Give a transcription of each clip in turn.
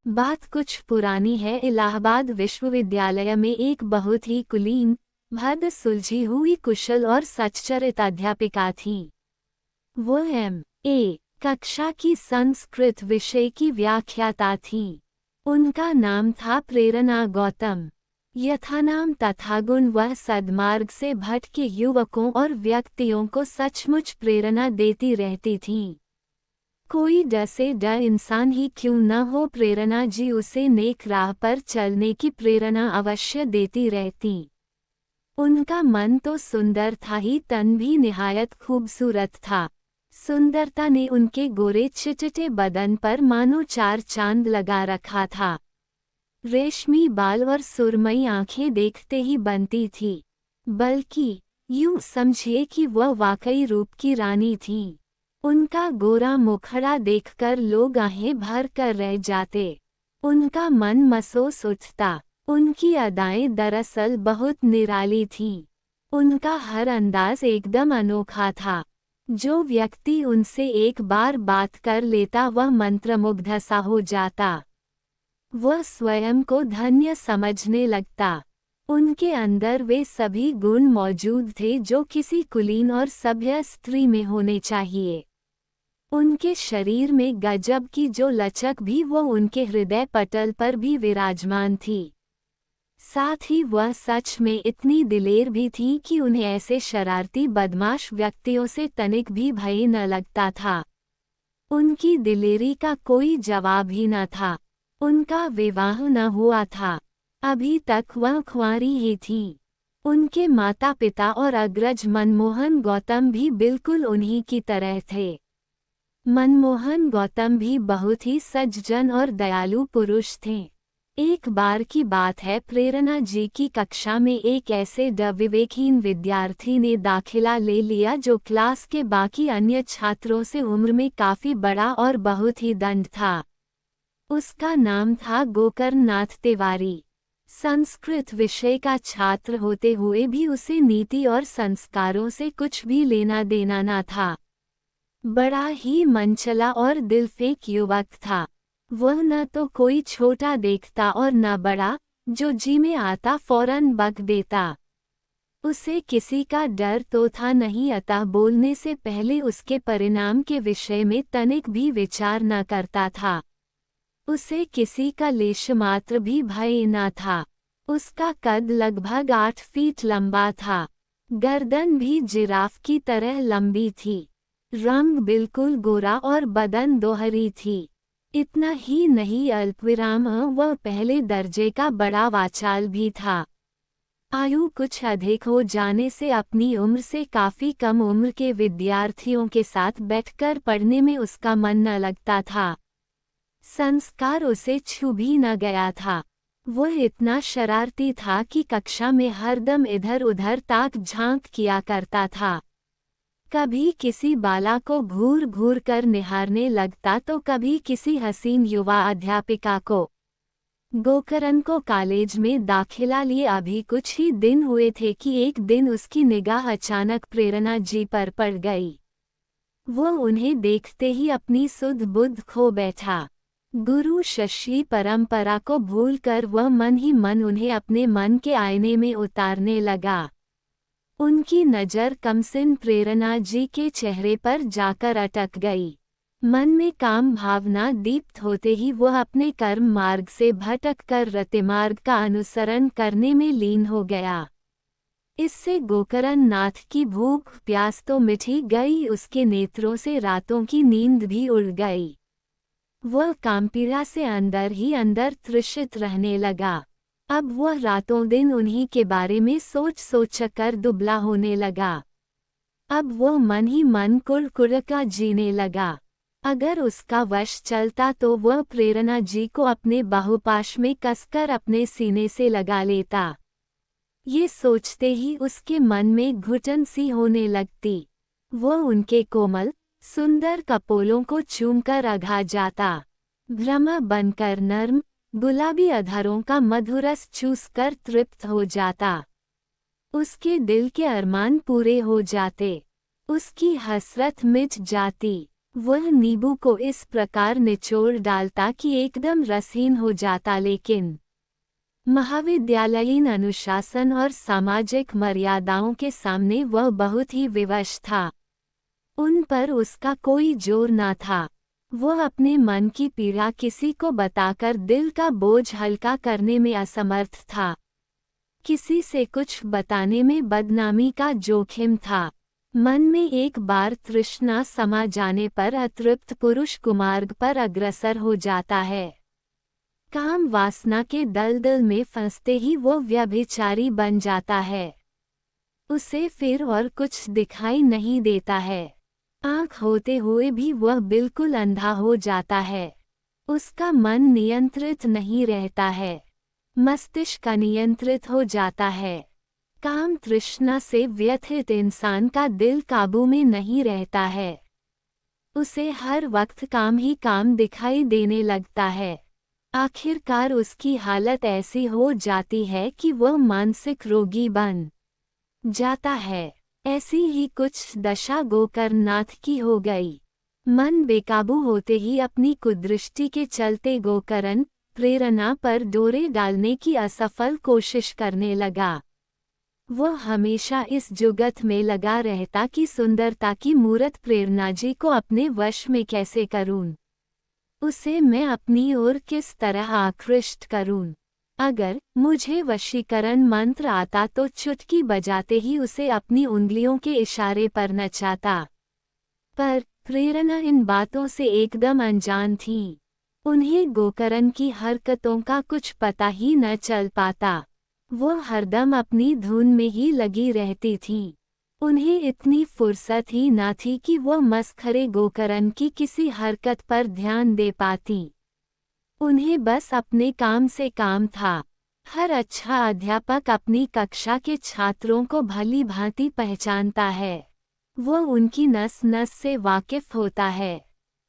बात कुछ पुरानी है। इलाहाबाद विश्वविद्यालय में एक बहुत ही कुलीन, भद्र, सुलझी हुई, कुशल और सच्चरित अध्यापिका थी। वो M.A. कक्षा की संस्कृत विषय की व्याख्याता थी। उनका नाम था प्रेरणा गौतम। यथानाम तथागुण वह सद्मार्ग से भटके युवकों और व्यक्तियों को सचमुच प्रेरणा देती रहती थीं। कोई डसे डर इंसान ही क्यों न हो, प्रेरणा जी उसे नेक राह पर चलने की प्रेरणा अवश्य देती रहती। उनका मन तो सुंदर था ही, तन भी निहायत खूबसूरत था। सुंदरता ने उनके गोरे चिटचिटे बदन पर मानो 4 चांद लगा रखा था। रेशमी बाल और सुरमई आंखें देखते ही बनती थी, बल्कि यूं समझिए कि वह वाकई रूप की रानी थी। उनका गोरा मुखड़ा देखकर लोग आहें भर कर रह जाते। उनका मन मसोस उठता। उनकी अदाएं दरअसल बहुत निराली थीं। उनका हर अंदाज एकदम अनोखा था। जो व्यक्ति उनसे एक बार बात कर लेता वह मंत्रमुग्ध सा हो जाता। वह स्वयं को धन्य समझने लगता। उनके अंदर वे सभी गुण मौजूद थे जो किसी कुलीन और सभ्य स्त्री में होने चाहिए। उनके शरीर में गजब की जो लचक भी वो उनके हृदय पटल पर भी विराजमान थी। साथ ही वह सच में इतनी दिलेर भी थी कि उन्हें ऐसे शरारती बदमाश व्यक्तियों से तनिक भी भय न लगता था। उनकी दिलेरी का कोई जवाब ही न था। उनका विवाह न हुआ था। अभी तक वह कुंवारी ही थी। उनके माता पिता और अग्रज मनमोहन गौतम भी बिल्कुल उन्हीं की तरह थे। मनमोहन गौतम भी बहुत ही सज्जन और दयालु पुरुष थे। एक बार की बात है, प्रेरणा जी की कक्षा में एक ऐसे विवेकहीन विद्यार्थी ने दाखिला ले लिया जो क्लास के बाकी अन्य छात्रों से उम्र में काफी बड़ा और बहुत ही दंड था। उसका नाम था गोकर्णनाथ तिवारी। संस्कृत विषय का छात्र होते हुए भी उसे नीति और संस्कारों से कुछ भी लेना देना न था। बड़ा ही मनचला और दिलफेक युवक था। वह न तो कोई छोटा देखता और न बड़ा, जो जी में आता फौरन बक देता। उसे किसी का डर तो था नहीं, अतः बोलने से पहले उसके परिणाम के विषय में तनिक भी विचार न करता था। उसे किसी का लेशमात्र भी भय न था। उसका कद लगभग 8 फीट लंबा था। गर्दन भी जिराफ की तरह लंबी थी। रंग बिल्कुल गोरा और बदन दोहरी थी। इतना ही नहीं, अल्पविराम वह पहले दर्जे का बड़ा वाचाल भी था। आयु कुछ अधिक हो जाने से अपनी उम्र से काफी कम उम्र के विद्यार्थियों के साथ बैठकर पढ़ने में उसका मन न लगता था। संस्कार उसे छू भी न गया था। वह इतना शरारती था कि कक्षा में हरदम इधर उधर ताक झांक किया करता था। कभी किसी बाला को घूर घूर कर निहारने लगता तो कभी किसी हसीन युवा अध्यापिका को। गोकर्ण को कॉलेज में दाखिला लिए अभी कुछ ही दिन हुए थे कि एक दिन उसकी निगाह अचानक प्रेरणा जी पर पड़ गई। वो उन्हें देखते ही अपनी सुध बुध खो बैठा। गुरु शिष्य परंपरा को भूलकर वह मन ही मन उन्हें अपने मन के आईने में उतारने लगा। उनकी नज़र कमसिन प्रेरणा जी के चेहरे पर जाकर अटक गई। मन में काम भावना दीप्त होते ही वह अपने कर्म मार्ग से भटक कर रतिमार्ग का अनुसरण करने में लीन हो गया। इससे गोकर्णनाथ की भूख प्यास तो मिटी गई, उसके नेत्रों से रातों की नींद भी उड़ गई। वह कामपीड़ा से अंदर ही अंदर तृषित रहने लगा। अब वह रातों दिन उन्हीं के बारे में सोच सोच कर दुबला होने लगा। अब वह मन ही मन कुड़कुड़का जीने लगा। अगर उसका वश चलता तो वह प्रेरणा जी को अपने बाहुपाश में कसकर अपने सीने से लगा लेता। ये सोचते ही उसके मन में घुटन सी होने लगती। वह उनके कोमल सुंदर कपोलों को चूमकर अघा जाता। भ्रम बनकर नर्म गुलाबी अधरों का मधुरस चूसकर तृप्त हो जाता। उसके दिल के अरमान पूरे हो जाते। उसकी हसरत मिट जाती। वह नींबू को इस प्रकार निचोड़ डालता कि एकदम रसहीन हो जाता, लेकिन महाविद्यालयीन अनुशासन और सामाजिक मर्यादाओं के सामने वह बहुत ही विवश था। उन पर उसका कोई जोर न था। वह अपने मन की पीड़ा किसी को बताकर दिल का बोझ हल्का करने में असमर्थ था। किसी से कुछ बताने में बदनामी का जोखिम था। मन में एक बार तृष्णा समा जाने पर अतृप्त पुरुष कुमार्ग पर अग्रसर हो जाता है। काम वासना के दलदल में फंसते ही वो व्यभिचारी बन जाता है। उसे फिर और कुछ दिखाई नहीं देता है। आँख होते हुए भी वह बिल्कुल अंधा हो जाता है। उसका मन नियंत्रित नहीं रहता है। मस्तिष्क अनियंत्रित हो जाता है। काम तृष्णा से व्यथित इंसान का दिल काबू में नहीं रहता है। उसे हर वक्त काम ही काम दिखाई देने लगता है। आखिरकार उसकी हालत ऐसी हो जाती है कि वह मानसिक रोगी बन जाता है। ऐसी ही कुछ दशा गोकर्णनाथ की हो गई। मन बेकाबू होते ही अपनी कुदृष्टि के चलते गोकर्ण प्रेरणा पर डोरे डालने की असफल कोशिश करने लगा। वह हमेशा इस जुगत में लगा रहता कि सुंदरता की मूरत प्रेरणा जी को अपने वश में कैसे करूं, उसे मैं अपनी ओर किस तरह आकृष्ट करूं। अगर मुझे वशीकरण मंत्र आता तो चुटकी बजाते ही उसे अपनी उंगलियों के इशारे पर नचाता। पर प्रेरणा इन बातों से एकदम अनजान थी। उन्हें गोकर्ण की हरकतों का कुछ पता ही न चल पाता। वो हरदम अपनी धुन में ही लगी रहती थी। उन्हें इतनी फुर्सत ही न थी कि वो मस्खरे गोकर्ण की किसी हरकत पर ध्यान दे पाती। उन्हें बस अपने काम से काम था। हर अच्छा अध्यापक अपनी कक्षा के छात्रों को भली भांति पहचानता है। वो उनकी नस नस से वाकिफ होता है।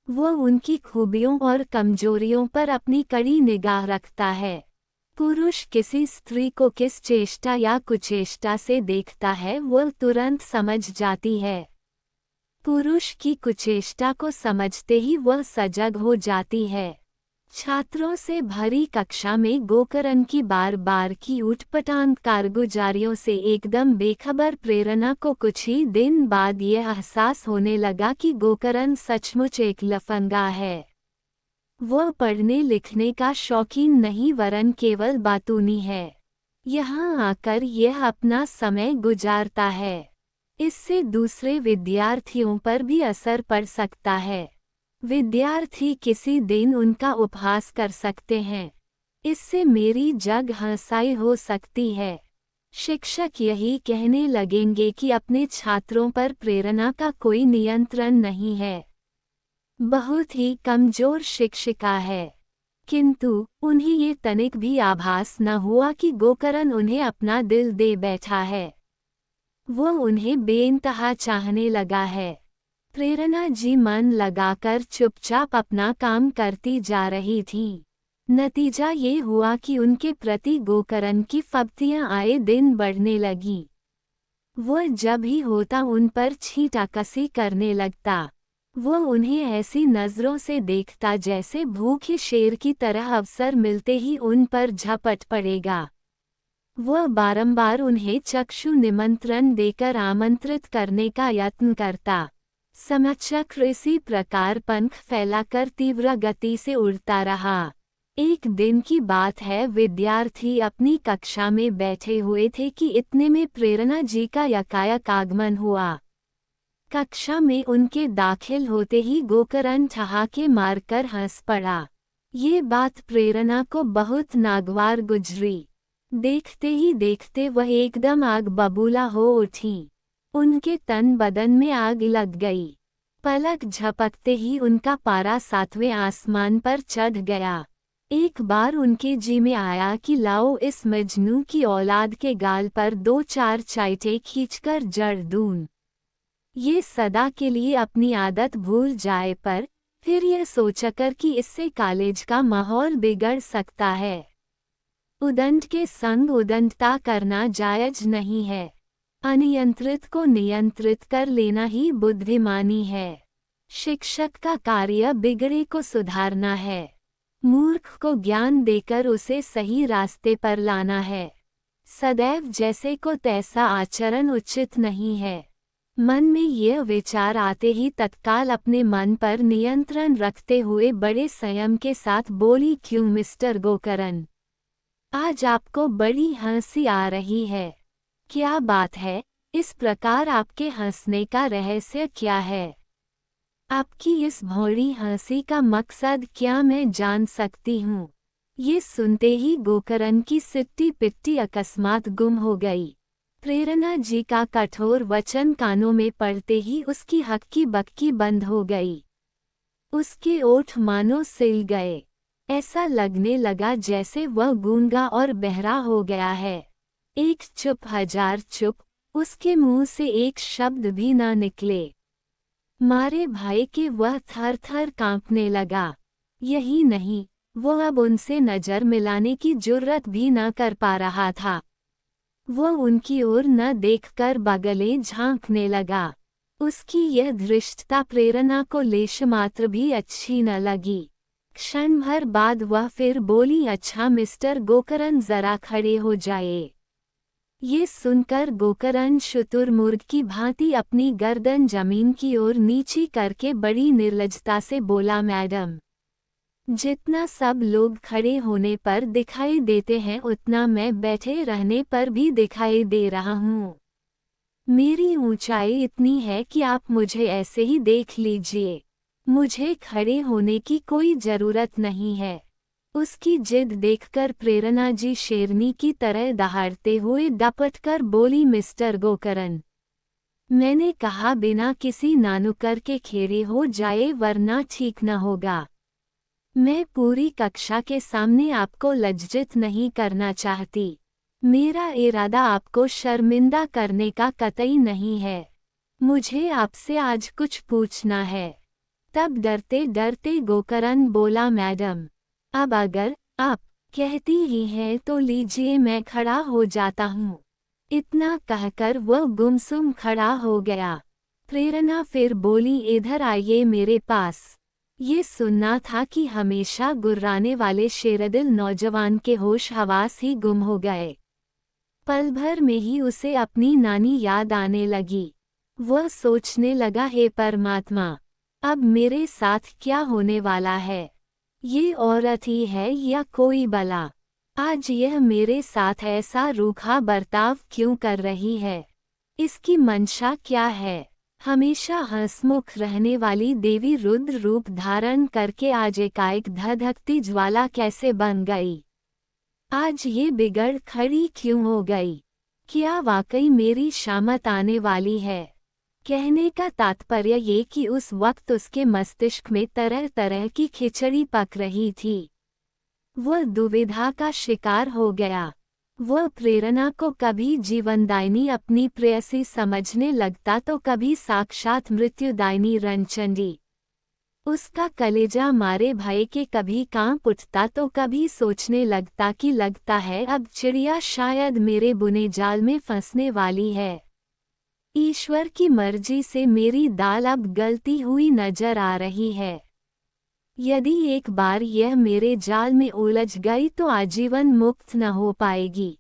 वो उनकी खूबियों और कमजोरियों पर अपनी कड़ी निगाह रखता है। पुरुष किसी स्त्री को किस चेष्टा या कुचेष्टा से देखता है वो तुरंत समझ जाती है। पुरुष की कुचेष्टा को समझते ही वह सजग हो जाती है। छात्रों से भरी कक्षा में गोकर्ण की बार बार की उठपटांग कारगुजारियों से एकदम बेखबर प्रेरणा को कुछ ही दिन बाद यह एहसास होने लगा कि गोकर्ण सचमुच एक लफंगा है। वह पढ़ने लिखने का शौकीन नहीं वरन केवल बातूनी है। यहाँ आकर यह अपना समय गुजारता है। इससे दूसरे विद्यार्थियों पर भी असर पड़ सकता है। विद्यार्थी किसी दिन उनका उपहास कर सकते हैं। इससे मेरी जग हंसाई हो सकती है। शिक्षक यही कहने लगेंगे कि अपने छात्रों पर प्रेरणा का कोई नियंत्रण नहीं है। बहुत ही कमजोर शिक्षिका है। किंतु उन्हें ये तनिक भी आभास न हुआ कि गोकर्ण उन्हें अपना दिल दे बैठा है। वो उन्हें बेइंतहा चाहने लगा है। प्रेरणा जी मन लगाकर चुपचाप अपना काम करती जा रही थी। नतीजा ये हुआ कि उनके प्रति गोकर्ण की फब्तियां आए दिन बढ़ने लगी। वह जब ही होता उन पर छींटाकसी करने लगता। वह उन्हें ऐसी नज़रों से देखता जैसे भूखे शेर की तरह अवसर मिलते ही उन पर झपट पड़ेगा। वह बारंबार उन्हें चक्षु निमंत्रण देकर आमंत्रित करने का यत्न करता। समचक्र इसी प्रकार पंख फैलाकर तीव्र गति से उड़ता रहा। एक दिन की बात है, विद्यार्थी अपनी कक्षा में बैठे हुए थे कि इतने में प्रेरणा जी का यकायक आगमन हुआ। कक्षा में उनके दाखिल होते ही गोकर्ण ठहाके मारकर हंस पड़ा। ये बात प्रेरणा को बहुत नागवार गुजरी। देखते ही देखते वह एकदम आग बबूला हो उठी। उनके तन बदन में आग लग गई। पलक झपकते ही उनका पारा 7वें आसमान पर चढ़ गया। एक बार उनके जी में आया कि लाओ इस मजनू की औलाद के गाल पर 2-4 चाइटे खींचकर जड़ दूं। ये सदा के लिए अपनी आदत भूल जाए, पर फिर यह सोचकर कि इससे कॉलेज का माहौल बिगड़ सकता है। उदंड के संग उदंडता करना जायज नहीं है। अनियंत्रित को नियंत्रित कर लेना ही बुद्धिमानी है। शिक्षक का कार्य बिगड़े को सुधारना है। मूर्ख को ज्ञान देकर उसे सही रास्ते पर लाना है। सदैव जैसे को तैसा आचरण उचित नहीं है। मन में यह विचार आते ही तत्काल अपने मन पर नियंत्रण रखते हुए बड़े संयम के साथ बोली, क्यों मिस्टर गोकरण, आज आपको बड़ी हंसी आ रही है? क्या बात है? इस प्रकार आपके हंसने का रहस्य क्या है? आपकी इस भौरी हंसी का मकसद क्या मैं जान सकती हूँ? ये सुनते ही गोकरण की सिट्टी पिट्टी अकस्मात गुम हो गई। प्रेरणा जी का कठोर वचन कानों में पड़ते ही उसकी हक्की बक्की बंद हो गई। उसके ओठ मानो सिल गए। ऐसा लगने लगा जैसे वह गूंगा और बहरा हो गया है। एक चुप हजार चुप, उसके मुंह से एक शब्द भी न निकले। मारे भाई के वह थर थर कांपने लगा। यही नहीं, वो अब उनसे नजर मिलाने की जुर्रत भी न कर पा रहा था। वो उनकी ओर न देखकर बगलें झांकने लगा। उसकी यह धृष्टता प्रेरणा को लेशमात्र भी अच्छी न लगी। क्षण भर बाद वह फिर बोली, अच्छा मिस्टर गोकरण, जरा खड़े हो जाए। ये सुनकर गोकरण शुतुरमुर्ग की भांति अपनी गर्दन जमीन की ओर नीची करके बड़ी निर्लजता से बोला, मैडम, जितना सब लोग खड़े होने पर दिखाई देते हैं उतना मैं बैठे रहने पर भी दिखाई दे रहा हूँ। मेरी ऊंचाई इतनी है कि आप मुझे ऐसे ही देख लीजिए। मुझे खड़े होने की कोई जरूरत नहीं है। उसकी जिद देखकर प्रेरणा जी शेरनी की तरह दहाड़ते हुए डपटकर बोली, मिस्टर गोकरण, मैंने कहा बिना किसी नानुकर के खेरे हो जाए वरना ठीक न होगा। मैं पूरी कक्षा के सामने आपको लज्जित नहीं करना चाहती। मेरा इरादा आपको शर्मिंदा करने का कतई नहीं है। मुझे आपसे आज कुछ पूछना है। तब डरते डरते गोकरण बोला, मैडम, अब अगर आप कहती ही हैं तो लीजिए, मैं खड़ा हो जाता हूँ। इतना कहकर वह गुमसुम खड़ा हो गया। प्रेरणा फिर बोली, इधर आइए मेरे पास। ये सुनना था कि हमेशा गुर्राने वाले शेरदिल नौजवान के होश हवास ही गुम हो गए। पल भर में ही उसे अपनी नानी याद आने लगी। वह सोचने लगा, हे परमात्मा, अब मेरे साथ क्या होने वाला है? ये औरत ही है या कोई बला? आज यह मेरे साथ ऐसा रूखा बर्ताव क्यों कर रही है? इसकी मंशा क्या है? हमेशा हंसमुख रहने वाली देवी रुद्र रूप धारण करके आज एकाएक धधकती ज्वाला कैसे बन गई? आज ये बिगड़ खड़ी क्यों हो गई? क्या वाकई मेरी शामत आने वाली है? कहने का तात्पर्य ये कि उस वक्त उसके मस्तिष्क में तरह तरह की खिचड़ी पक रही थी। वह दुविधा का शिकार हो गया। वह प्रेरणा को कभी जीवनदायिनी अपनी प्रेयसी समझने लगता तो कभी साक्षात मृत्युदायिनी रणचंडी। उसका कलेजा मारे भय के कभी कांप उठता तो कभी सोचने लगता कि लगता है अब चिड़िया शायद मेरे बुने जाल में फंसने वाली है। ईश्वर की मर्जी से मेरी दाल अब गलती हुई नजर आ रही है। यदि एक बार यह मेरे जाल में उलझ गई तो आजीवन मुक्त न हो पाएगी।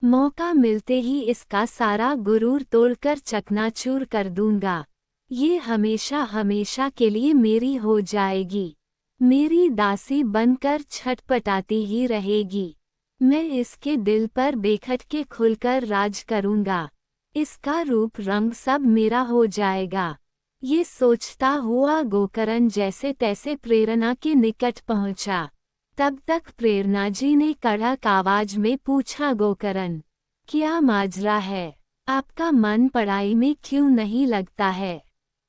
मौका मिलते ही इसका सारा गुरूर तोड़कर चकनाचूर कर दूंगा। ये हमेशा हमेशा के लिए मेरी हो जाएगी। मेरी दासी बनकर छटपटाती ही रहेगी। मैं इसके दिल पर बेखटके खुलकर राज करूंगा। इसका रूप रंग सब मेरा हो जाएगा। ये सोचता हुआ गोकरण जैसे तैसे प्रेरणा के निकट पहुंचा। तब तक प्रेरणा जी ने कड़क आवाज में पूछा, गोकरण, क्या माजरा है? आपका मन पढ़ाई में क्यों नहीं लगता है?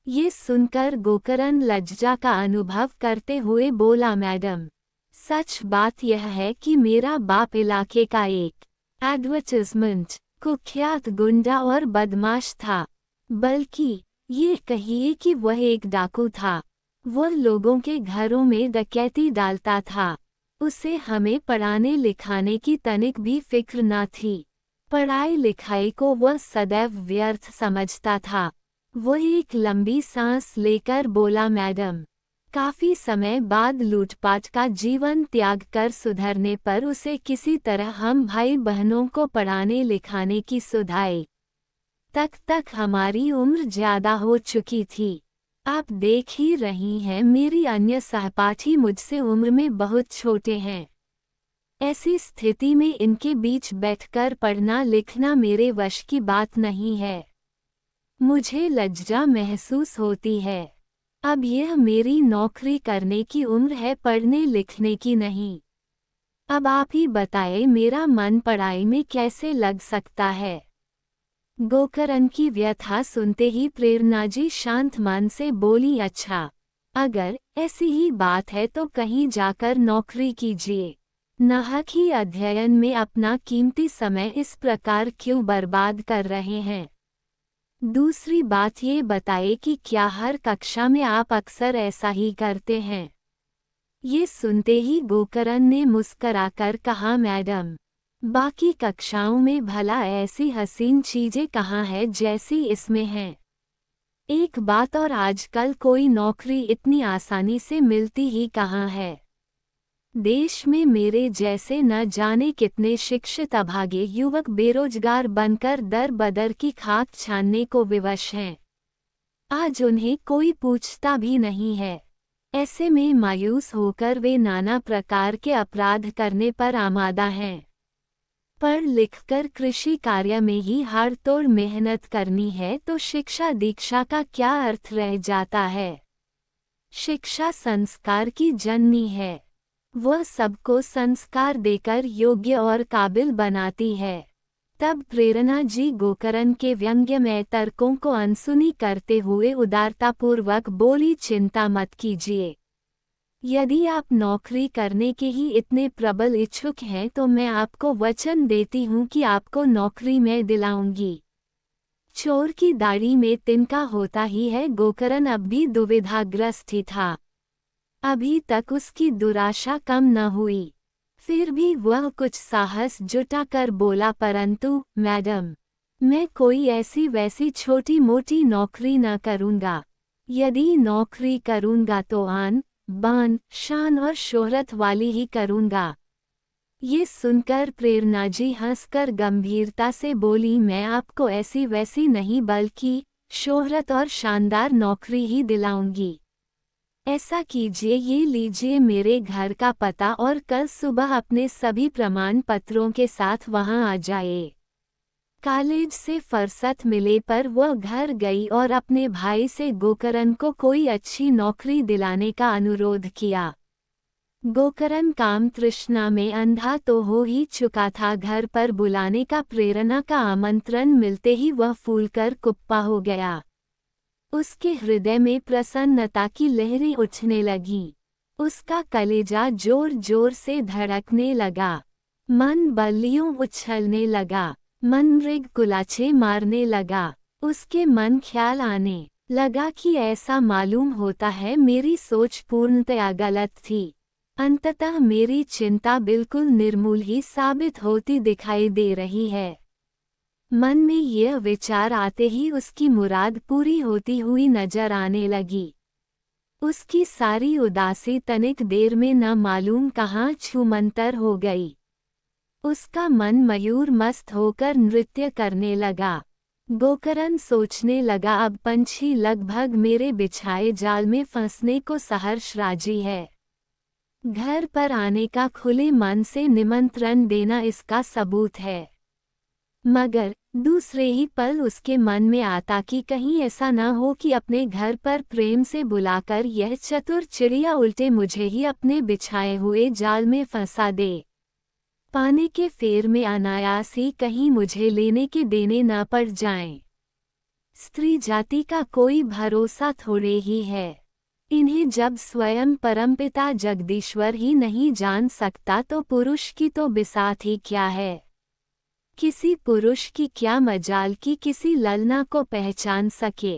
ये सुनकर गोकरण लज्जा का अनुभव करते हुए बोला, मैडम, सच बात यह है कि मेरा बाप इलाके का एक एडवर्टाइजमेंट कुख्यात गुंडा और बदमाश था। बल्कि ये कहिए कि वह एक डाकू था। वह लोगों के घरों में डकैती डालता था। उसे हमें पढ़ाने लिखाने की तनिक भी फिक्र न थी। पढ़ाई लिखाई को वह सदैव व्यर्थ समझता था। वो एक लंबी सांस लेकर बोला, मैडम, काफी समय बाद लूटपाट का जीवन त्याग कर सुधरने पर उसे किसी तरह हम भाई बहनों को पढ़ाने लिखाने की सुध आई। तक हमारी उम्र ज्यादा हो चुकी थी। आप देख ही रही हैं, मेरी अन्य सहपाठी मुझसे उम्र में बहुत छोटे हैं। ऐसी स्थिति में इनके बीच बैठकर पढ़ना लिखना मेरे वश की बात नहीं है। मुझे लज्जा महसूस होती है। अब यह मेरी नौकरी करने की उम्र है, पढ़ने लिखने की नहीं। अब आप ही बताएं, मेरा मन पढ़ाई में कैसे लग सकता है। गोकर्ण की व्यथा सुनते ही प्रेरणाजी शांत मन से बोली, अच्छा, अगर ऐसी ही बात है तो कहीं जाकर नौकरी कीजिए। नाहक ही अध्ययन में अपना कीमती समय इस प्रकार क्यों बर्बाद कर रहे हैं। दूसरी बात ये बताइए कि क्या हर कक्षा में आप अक्सर ऐसा ही करते हैं। ये सुनते ही गोकर्ण ने मुस्कराकर कहा, मैडम, बाकी कक्षाओं में भला ऐसी हसीन चीजें कहाँ है जैसी इसमें हैं। एक बात और, आजकल कोई नौकरी इतनी आसानी से मिलती ही कहाँ है। देश में मेरे जैसे न जाने कितने शिक्षित अभागे युवक बेरोजगार बनकर दर बदर की खाक छानने को विवश हैं। आज उन्हें कोई पूछता भी नहीं है। ऐसे में मायूस होकर वे नाना प्रकार के अपराध करने पर आमादा हैं। पढ़ लिखकर कृषि कार्य में ही हाड़तोड़ मेहनत करनी है तो शिक्षा दीक्षा का क्या अर्थ रह जाता है। शिक्षा संस्कार की जननी है। वह सबको संस्कार देकर योग्य और काबिल बनाती है। तब प्रेरणा जी गोकर्ण के व्यंग्यमय तर्कों को अनसुनी करते हुए उदारतापूर्वक बोली, चिंता मत कीजिए। यदि आप नौकरी करने के ही इतने प्रबल इच्छुक हैं तो मैं आपको वचन देती हूँ कि आपको नौकरी मैं दिलाऊंगी। चोर की दाढ़ी में तिनका होता ही है। गोकर्ण अब भी दुविधाग्रस्त ही था। अभी तक उसकी दुराशा कम न हुई। फिर भी वह कुछ साहस जुटाकर बोला, परंतु मैडम, मैं कोई ऐसी वैसी छोटी मोटी नौकरी न करूँगा। यदि नौकरी करूँगा तो आन बान शान और शोहरत वाली ही करूँगा। ये सुनकर प्रेरणाजी हंसकर गंभीरता से बोली, मैं आपको ऐसी वैसी नहीं बल्कि शोहरत और शानदार नौकरी ही दिलाऊंगी। ऐसा कीजिए, ये लीजिए मेरे घर का पता और कल सुबह अपने सभी प्रमाण पत्रों के साथ वहां आ जाए। कॉलेज से फुर्सत मिले पर वह घर गई और अपने भाई से गोकर्ण को कोई अच्छी नौकरी दिलाने का अनुरोध किया। गोकर्ण काम तृष्णा में अंधा तो हो ही चुका था। घर पर बुलाने का प्रेरणा का आमंत्रण मिलते ही वह फूलकर कुप्पा हो गया। उसके हृदय में प्रसन्नता की लहरें उठने लगीं। उसका कलेजा जोर जोर से धड़कने लगा। मन बल्लियों उछलने लगा। मन मृग कुलाचे मारने लगा। उसके मन ख्याल आने लगा कि ऐसा मालूम होता है मेरी सोच पूर्णतया गलत थी। अंततः मेरी चिंता बिल्कुल निर्मूल ही साबित होती दिखाई दे रही है। मन में यह विचार आते ही उसकी मुराद पूरी होती हुई नजर आने लगी। उसकी सारी उदासी तनिक देर में न मालूम कहाँ छूमंतर हो गई। उसका मन मयूर मस्त होकर नृत्य करने लगा। गोकर्ण सोचने लगा, अब पंछी लगभग मेरे बिछाए जाल में फंसने को सहर्ष राजी है। घर पर आने का खुले मन से निमंत्रण देना इसका सबूत है। मगर दूसरे ही पल उसके मन में आता कि कहीं ऐसा न हो कि अपने घर पर प्रेम से बुलाकर यह चतुर चिड़िया उल्टे मुझे ही अपने बिछाए हुए जाल में फंसा दे। पाने के फेर में अनायास ही कहीं मुझे लेने के देने न पड़ जाएं। स्त्री जाति का कोई भरोसा थोड़े ही है। इन्हें जब स्वयं परमपिता जगदीश्वर ही नहीं जान सकता तो पुरुष की तो बिसात ही क्या है। किसी पुरुष की क्या मजाल कि किसी ललना को पहचान सके।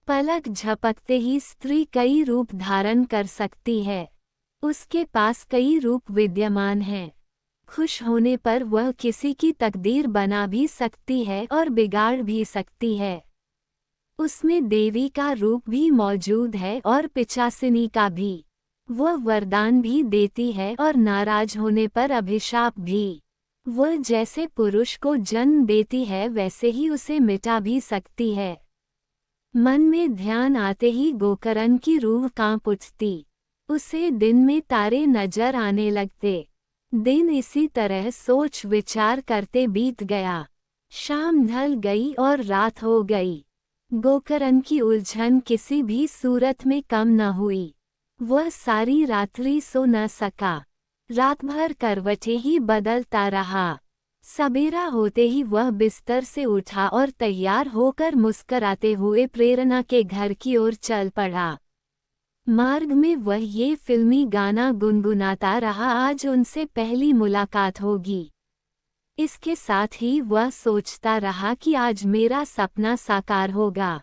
पलक झपकते ही स्त्री कई रूप धारण कर सकती है। उसके पास कई रूप विद्यमान हैं। खुश होने पर वह किसी की तकदीर बना भी सकती है और बिगाड़ भी सकती है। उसमें देवी का रूप भी मौजूद है और पिशाचिनी का भी। वह वरदान भी देती है और नाराज होने पर अभिशाप भी। वह जैसे पुरुष को जन्म देती है वैसे ही उसे मिटा भी सकती है। मन में ध्यान आते ही गोकर्ण की रूह कांप उठती। उसे दिन में तारे नजर आने लगते। दिन इसी तरह सोच विचार करते बीत गया। शाम ढल गई और रात हो गई। गोकर्ण की उलझन किसी भी सूरत में कम न हुई। वह सारी रात्रि सो न सका। रात भर करवटें ही बदलता रहा। सबेरा होते ही वह बिस्तर से उठा और तैयार होकर मुस्कराते हुए प्रेरणा के घर की ओर चल पड़ा। मार्ग में वह ये फिल्मी गाना गुनगुनाता रहा, आज उनसे पहली मुलाकात होगी। इसके साथ ही वह सोचता रहा कि आज मेरा सपना साकार होगा।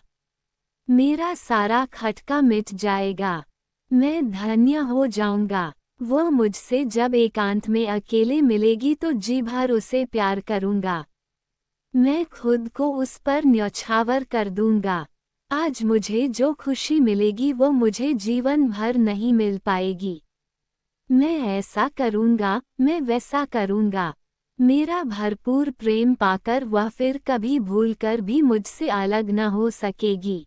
मेरा सारा खटका मिट जाएगा। मैं धन्य हो जाऊंगा। वह मुझसे जब एकांत में अकेले मिलेगी तो जी भर उसे प्यार करूंगा। मैं खुद को उस पर न्यौछावर कर दूंगा। आज मुझे जो खुशी मिलेगी वो मुझे जीवन भर नहीं मिल पाएगी। मैं ऐसा करूंगा, मैं वैसा करूंगा। मेरा भरपूर प्रेम पाकर वह फिर कभी भूलकर भी मुझसे अलग न हो सकेगी।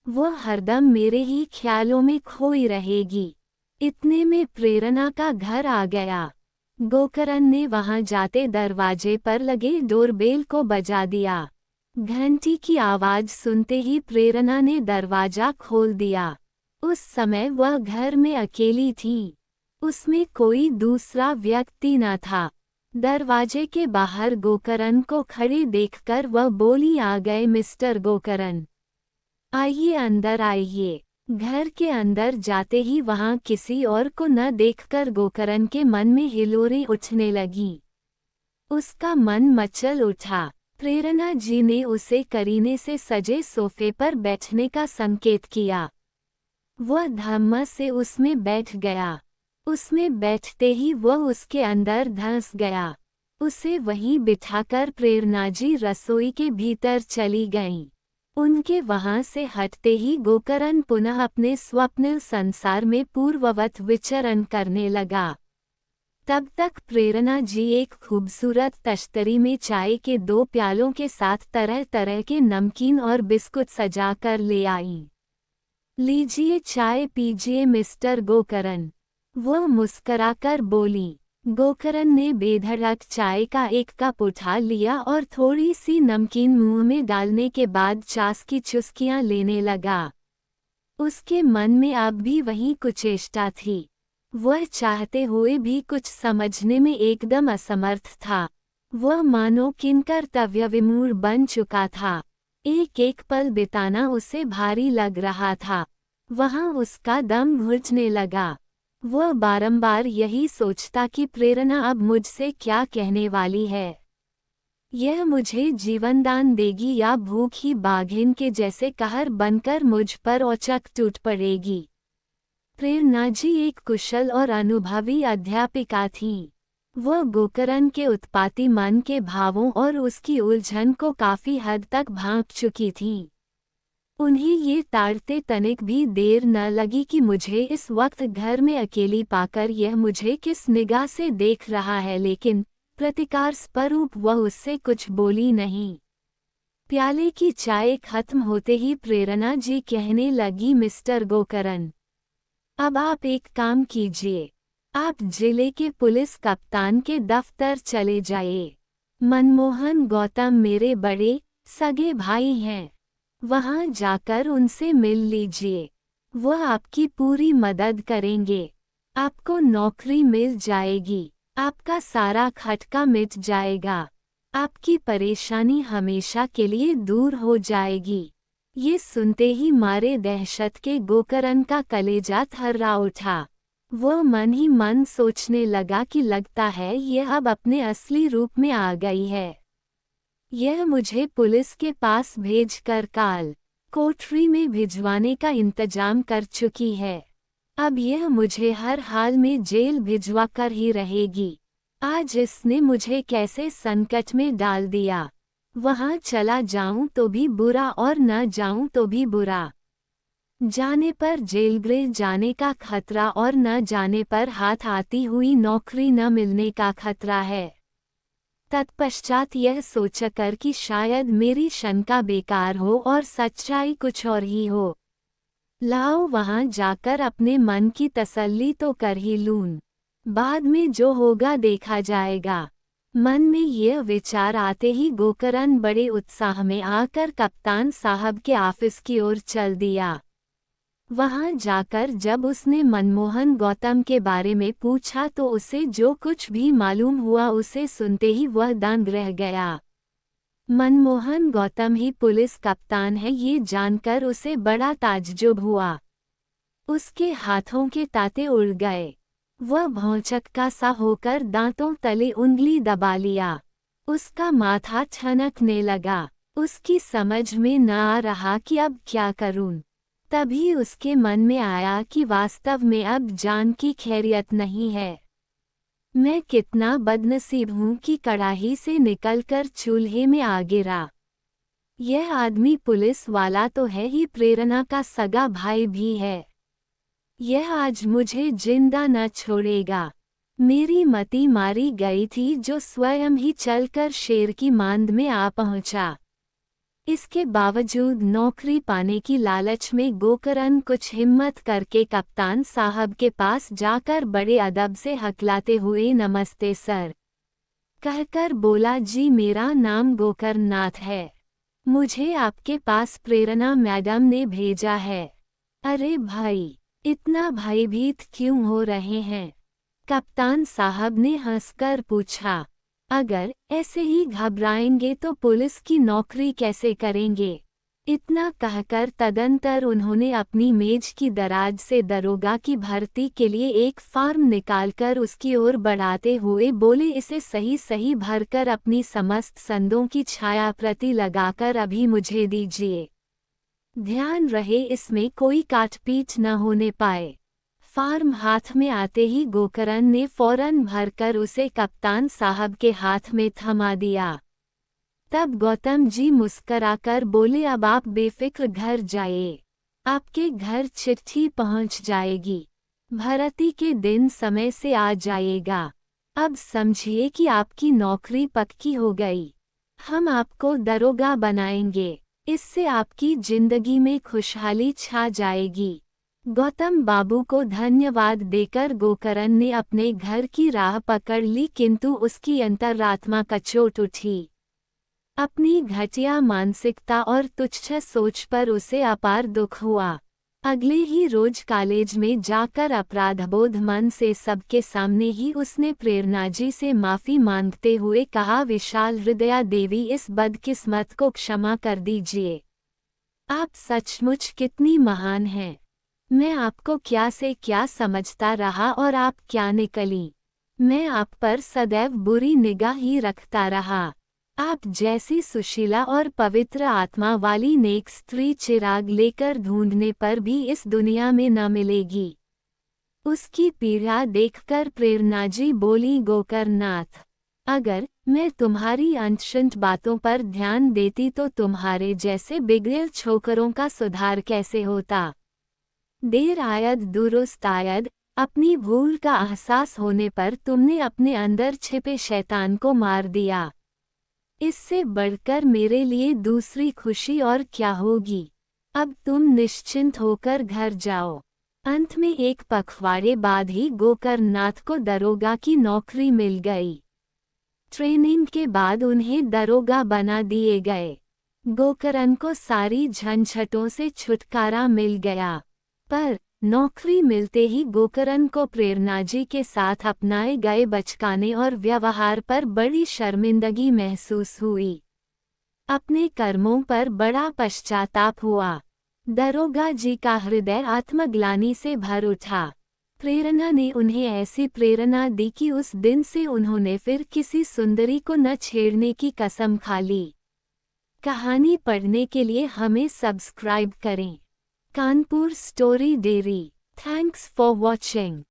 वह हरदम मेरे ही ख्यालों में खोई रहेगी। इतने में प्रेरणा का घर आ गया। गोकर्ण ने वहां जाते दरवाजे पर लगे डोरबेल को बजा दिया। घंटी की आवाज सुनते ही प्रेरणा ने दरवाजा खोल दिया। उस समय वह घर में अकेली थी। उसमें कोई दूसरा व्यक्ति न था। दरवाजे के बाहर गोकर्ण को खड़े देखकर वह बोली, आ गए मिस्टर गोकर्ण, आइए अंदर आइए। घर के अंदर जाते ही वहां किसी और को न देखकर गोकर्ण के मन में हिलोरें उठने लगीं। उसका मन मचल उठा। प्रेरणा जी ने उसे करीने से सजे सोफे पर बैठने का संकेत किया। वह धम्म से उसमें बैठ गया। उसमें बैठते ही वह उसके अंदर धंस गया। उसे वहीं बिठाकर प्रेरणा जी रसोई के भीतर चली गईं। उनके वहां से हटते ही गोकर्ण पुनः अपने स्वप्निल संसार में पूर्ववत विचरण करने लगा। तब तक प्रेरणा जी एक खूबसूरत तश्तरी में चाय के 2 प्यालों के साथ तरह तरह के नमकीन और बिस्कुट सजा कर ले आईं। लीजिए चाय पीजिए मिस्टर गोकर्ण, वह मुस्कराकर बोली। गोकर्ण ने बेधड़क चाय का एक कप उठा लिया और थोड़ी सी नमकीन मुंह में डालने के बाद चास की चुस्कियां लेने लगा। उसके मन में अब भी वही कुचेष्टा थी। वह चाहते हुए भी कुछ समझने में एकदम असमर्थ था। वह मानो किंकर्तव्य विमूढ़ बन चुका था। एक एक पल बिताना उसे भारी लग रहा था। वहां उसका दम घुटने लगा। वह बारंबार यही सोचता कि प्रेरणा अब मुझसे क्या कहने वाली है। यह मुझे जीवनदान देगी या भूखी बाघिन के जैसे कहर बनकर मुझ पर औचक टूट पड़ेगी। प्रेरणा जी एक कुशल और अनुभवी अध्यापिका थीं। वह गोकर्ण के उत्पाती मन के भावों और उसकी उलझन को काफी हद तक भांप चुकी थीं। उन्हें ये ताड़ते तनिक भी देर न लगी कि मुझे इस वक्त घर में अकेली पाकर यह मुझे किस निगाह से देख रहा है, लेकिन प्रतिकार स्वरूप वह उससे कुछ बोली नहीं। प्याले की चाय खत्म होते ही प्रेरणा जी कहने लगी, मिस्टर गोकर्ण, अब आप एक काम कीजिए। आप जिले के पुलिस कप्तान के दफ्तर चले जाइए। मनमोहन गौतम मेरे बड़े सगे भाई हैं। वहां जाकर उनसे मिल लीजिए। वह आपकी पूरी मदद करेंगे। आपको नौकरी मिल जाएगी। आपका सारा खटका मिट जाएगा। आपकी परेशानी हमेशा के लिए दूर हो जाएगी। ये सुनते ही मारे दहशत के गोकर्ण का कलेजा थर्रा उठा। वह मन ही मन सोचने लगा कि लगता है यह अब अपने असली रूप में आ गई है। यह मुझे पुलिस के पास भेजकर काल कोठरी में भिजवाने का इंतजाम कर चुकी है। अब यह मुझे हर हाल में जेल भिजवा कर ही रहेगी। आज इसने मुझे कैसे संकट में डाल दिया। वहाँ चला जाऊं तो भी बुरा और न जाऊं तो भी बुरा। जाने पर जेल जाने का खतरा और न जाने पर हाथ आती हुई नौकरी न मिलने का खतरा है। तत्पश्चात यह सोचकर कि शायद मेरी शंका बेकार हो और सच्चाई कुछ और ही हो, लाओ वहां जाकर अपने मन की तसल्ली तो कर ही लूं। बाद में जो होगा देखा जाएगा। मन में यह विचार आते ही गोकर्ण बड़े उत्साह में आकर कप्तान साहब के ऑफिस की ओर चल दिया। वहां जाकर जब उसने मनमोहन गौतम के बारे में पूछा तो उसे जो कुछ भी मालूम हुआ उसे सुनते ही वह दंग रह गया। मनमोहन गौतम ही पुलिस कप्तान है ये जानकर उसे बड़ा ताज्जुब हुआ। उसके हाथों के ताते उड़ गए। वह भौचक्का सा होकर दांतों तले उंगली दबा लिया। उसका माथा ठनकने लगा। उसकी समझ में न आ रहा कि अब क्या करूं। तभी उसके मन में आया कि वास्तव में अब जान की खैरियत नहीं है। मैं कितना बदनसीब हूं कि कड़ाही से निकलकर चूल्हे में आ गिरा। यह आदमी पुलिस वाला तो है ही, प्रेरणा का सगा भाई भी है। यह आज मुझे जिंदा न छोड़ेगा। मेरी मति मारी गई थी जो स्वयं ही चलकर शेर की मांद में आ पहुंचा। इसके बावजूद नौकरी पाने की लालच में गोकर्ण कुछ हिम्मत करके कप्तान साहब के पास जाकर बड़े अदब से हकलाते हुए नमस्ते सर कहकर बोला, जी मेरा नाम गोकर्ण नाथ है। मुझे आपके पास प्रेरणा मैडम ने भेजा है। अरे भाई, इतना भयभीत क्यों हो रहे हैं? कप्तान साहब ने हंसकर पूछा। अगर ऐसे ही घबराएंगे तो पुलिस की नौकरी कैसे करेंगे? इतना कहकर तदंतर उन्होंने अपनी मेज की दराज से दरोगा की भर्ती के लिए एक फॉर्म निकालकर उसकी ओर बढ़ाते हुए बोले, इसे सही सही भरकर अपनी समस्त संदों की छाया प्रति लगाकर अभी मुझे दीजिए। ध्यान रहे इसमें कोई काटपीट न होने पाए। फॉर्म हाथ में आते ही गोकर्ण ने फौरन भरकर उसे कप्तान साहब के हाथ में थमा दिया। तब गौतम जी मुस्कराकर बोले, अब आप बेफिक्र घर जाइए। आपके घर चिट्ठी पहुंच जाएगी। भर्ती के दिन समय से आ जाएगा। अब समझिए कि आपकी नौकरी पक्की हो गई। हम आपको दरोगा बनाएंगे। इससे आपकी जिंदगी में खुशहाली छा जाएगी। गौतम बाबू को धन्यवाद देकर गोकर्ण ने अपने घर की राह पकड़ ली, किंतु उसकी अंतरात्मा कचोट उठी। अपनी घटिया मानसिकता और तुच्छ सोच पर उसे अपार दुख हुआ। अगले ही रोज कॉलेज में जाकर अपराधबोध मन से सबके सामने ही उसने प्रेरणा जी से माफी मांगते हुए कहा, विशाल हृदया देवी, इस बदकिस्मत को क्षमा कर दीजिए। आप सचमुच कितनी महान हैं। मैं आपको क्या से क्या समझता रहा और आप क्या निकली। मैं आप पर सदैव बुरी निगाह ही रखता रहा। आप जैसी सुशीला और पवित्र आत्मा वाली नेक स्त्री चिराग लेकर ढूंढने पर भी इस दुनिया में न मिलेगी। उसकी पीड़ा देखकर प्रेरणा जी बोली, गोकर्णनाथ, अगर मैं तुम्हारी अनशंत बातों पर ध्यान देती तो तुम्हारे जैसे बिगड़ेल छोकरों का सुधार कैसे होता। देर आयद दुरुस्त आयद, अपनी भूल का एहसास होने पर तुमने अपने अंदर छिपे शैतान को मार दिया। इससे बढ़कर मेरे लिए दूसरी खुशी और क्या होगी। अब तुम निश्चिंत होकर घर जाओ। अंत में एक पखवाड़े बाद ही गोकर्णनाथ को दरोगा की नौकरी मिल गई। ट्रेनिंग के बाद उन्हें दरोगा बना दिए गए। गोकर्ण को सारी झंझटों से छुटकारा मिल गया। पर नौकरी मिलते ही गोकर्ण को प्रेरणा जी के साथ अपनाए गए बचकाने और व्यवहार पर बड़ी शर्मिंदगी महसूस हुई। अपने कर्मों पर बड़ा पश्चाताप हुआ। दरोगा जी का हृदय आत्मग्लानि से भर उठा। प्रेरणा ने उन्हें ऐसी प्रेरणा दी कि उस दिन से उन्होंने फिर किसी सुंदरी को न छेड़ने की कसम खा ली। कहानी पढ़ने के लिए हमें सब्सक्राइब करें। Kanpur story dairy. Thanks for watching.